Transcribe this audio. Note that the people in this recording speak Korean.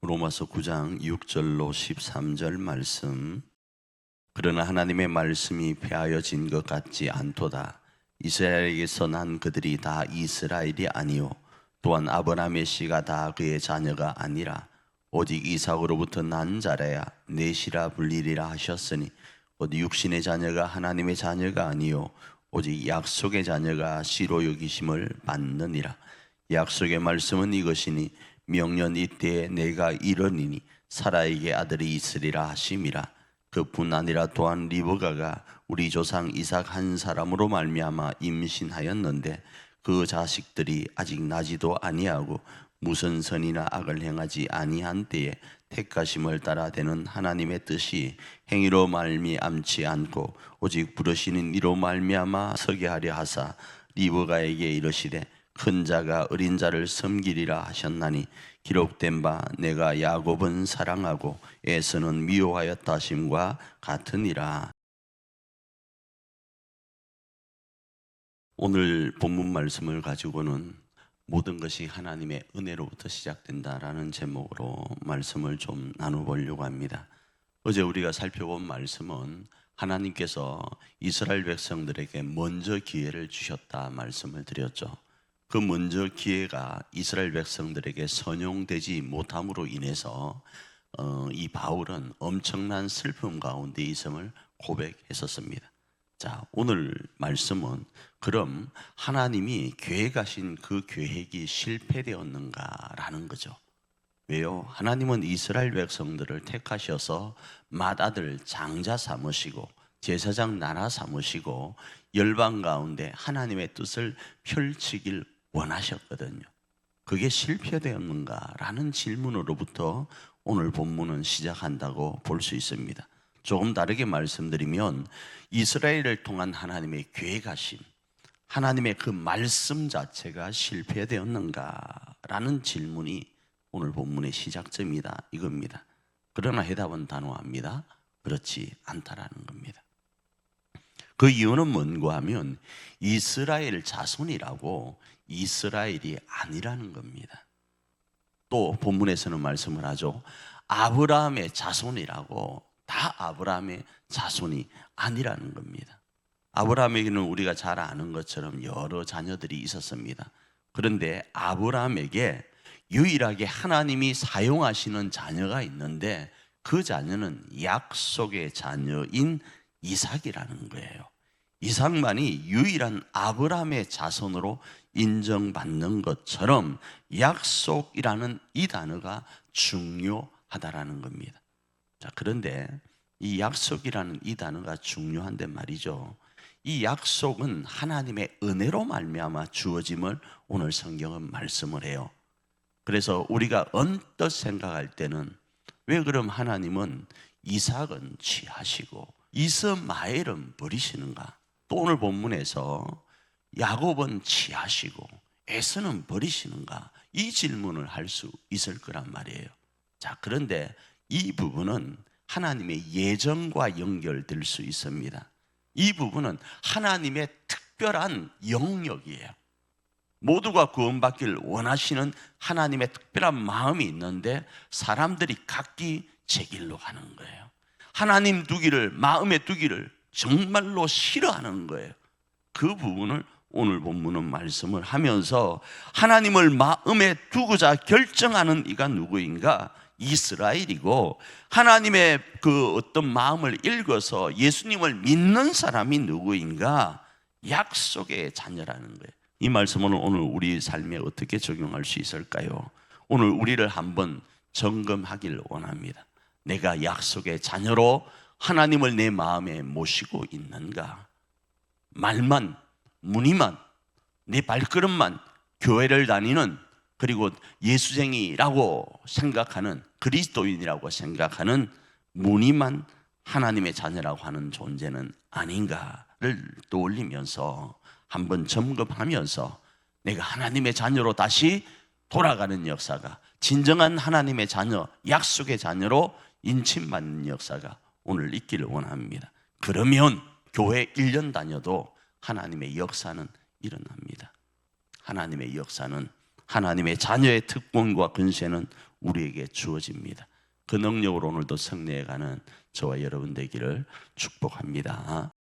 로마서 9장 6절로 13절 말씀. 그러나 하나님의 말씀이 폐하여진 것 같지 않도다. 이스라엘에게서 난 그들이 다 이스라엘이 아니요 또한 아브라함의 씨가 다 그의 자녀가 아니라 오직 이삭으로부터 난 자라야 넷이라 불리리라 하셨으니 곧 육신의 자녀가 하나님의 자녀가 아니요 오직 약속의 자녀가 씨로 여기심을 받느니라. 약속의 말씀은 이것이니 명년 이때에 내가 이르니니 사라에게 아들이 있으리라 하심이라. 그뿐 아니라 또한 리브가가 우리 조상 이삭 한 사람으로 말미암아 임신하였는데 그 자식들이 아직 나지도 아니하고 무슨 선이나 악을 행하지 아니한 때에 택하심을 따라 되는 하나님의 뜻이 행위로 말미암지 않고 오직 부르시는 이로 말미암아 서게 하려 하사 리브가에게 이르시되 큰 자가 어린 자를 섬기리라 하셨나니 기록된 바 내가 야곱은 사랑하고 에서는 미워하였다 하심과 같으니라. 오늘 본문 말씀을 가지고는 모든 것이 하나님의 은혜로부터 시작된다라는 제목으로 말씀을 좀 나눠보려고 합니다. 어제 우리가 살펴본 말씀은 하나님께서 이스라엘 백성들에게 먼저 기회를 주셨다 말씀을 드렸죠. 그 먼저 기회가 이스라엘 백성들에게 선용되지 못함으로 인해서 이 바울은 엄청난 슬픔 가운데 있음을 고백했었습니다. 자, 오늘 말씀은 그럼 하나님이 계획하신 그 계획이 실패되었는가라는 거죠. 왜요? 하나님은 이스라엘 백성들을 택하셔서 맏아들 장자 삼으시고 제사장 나라 삼으시고 열방 가운데 하나님의 뜻을 펼치길 원하셨거든요. 그게 실패되었는가라는 질문으로부터 오늘 본문은 시작한다고 볼 수 있습니다. 조금 다르게 말씀드리면 이스라엘을 통한 하나님의 계획하심, 하나님의 그 말씀 자체가 실패되었는가라는 질문이 오늘 본문의 시작점이다 이겁니다. 그러나 해답은 단호합니다. 그렇지 않다라는 겁니다. 그 이유는 뭔가 하면 이스라엘 자손이라고 이스라엘이 아니라는 겁니다. 또 본문에서는 말씀을 하죠. 아브라함의 자손이라고 다 아브라함의 자손이 아니라는 겁니다. 아브라함에게는 우리가 잘 아는 것처럼 여러 자녀들이 있었습니다. 그런데 아브라함에게 유일하게 하나님이 사용하시는 자녀가 있는데 그 자녀는 약속의 자녀인 이삭이라는 거예요. 이삭만이 유일한 아브라함의 자손으로 인정받는 것처럼 약속이라는 이 단어가 중요하다라는 겁니다. 자, 그런데 이 약속이라는 이 단어가 중요한데 말이죠. 이 약속은 하나님의 은혜로 말미암아 주어짐을 오늘 성경은 말씀을 해요. 그래서 우리가 언뜻 생각할 때는 왜 그럼 하나님은 이삭은 취하시고 이스마엘은 버리시는가? 또 오늘 본문에서 야곱은 취하시고 에서는 버리시는가? 이 질문을 할 수 있을 거란 말이에요. 자, 그런데 이 부분은 하나님의 예정과 연결될 수 있습니다. 이 부분은 하나님의 특별한 영역이에요. 모두가 구원받기를 원하시는 하나님의 특별한 마음이 있는데 사람들이 각기 제 길로 가는 거예요. 하나님 두기를, 마음에 두기를 정말로 싫어하는 거예요. 그 부분을 오늘 본문은 말씀을 하면서 하나님을 마음에 두고자 결정하는 이가 누구인가? 이스라엘이고, 하나님의 그 어떤 마음을 읽어서 예수님을 믿는 사람이 누구인가? 약속의 자녀라는 거예요. 이 말씀은 오늘 우리 삶에 어떻게 적용할 수 있을까요? 오늘 우리를 한번 점검하기를 원합니다. 내가 약속의 자녀로 하나님을 내 마음에 모시고 있는가? 말만, 무늬만, 내 발걸음만 교회를 다니는, 그리고 예수쟁이라고 생각하는, 그리스도인이라고 생각하는 무늬만 하나님의 자녀라고 하는 존재는 아닌가를 떠올리면서 한번 점검하면서 내가 하나님의 자녀로 다시 돌아가는 역사가, 진정한 하나님의 자녀, 약속의 자녀로 인침받는 역사가 오늘 있기를 원합니다. 그러면 교회 1년 다녀도 하나님의 역사는 일어납니다. 하나님의 역사는, 하나님의 자녀의 특권과 근세는 우리에게 주어집니다. 그 능력으로 오늘도 승리해가는 저와 여러분 되기를 축복합니다.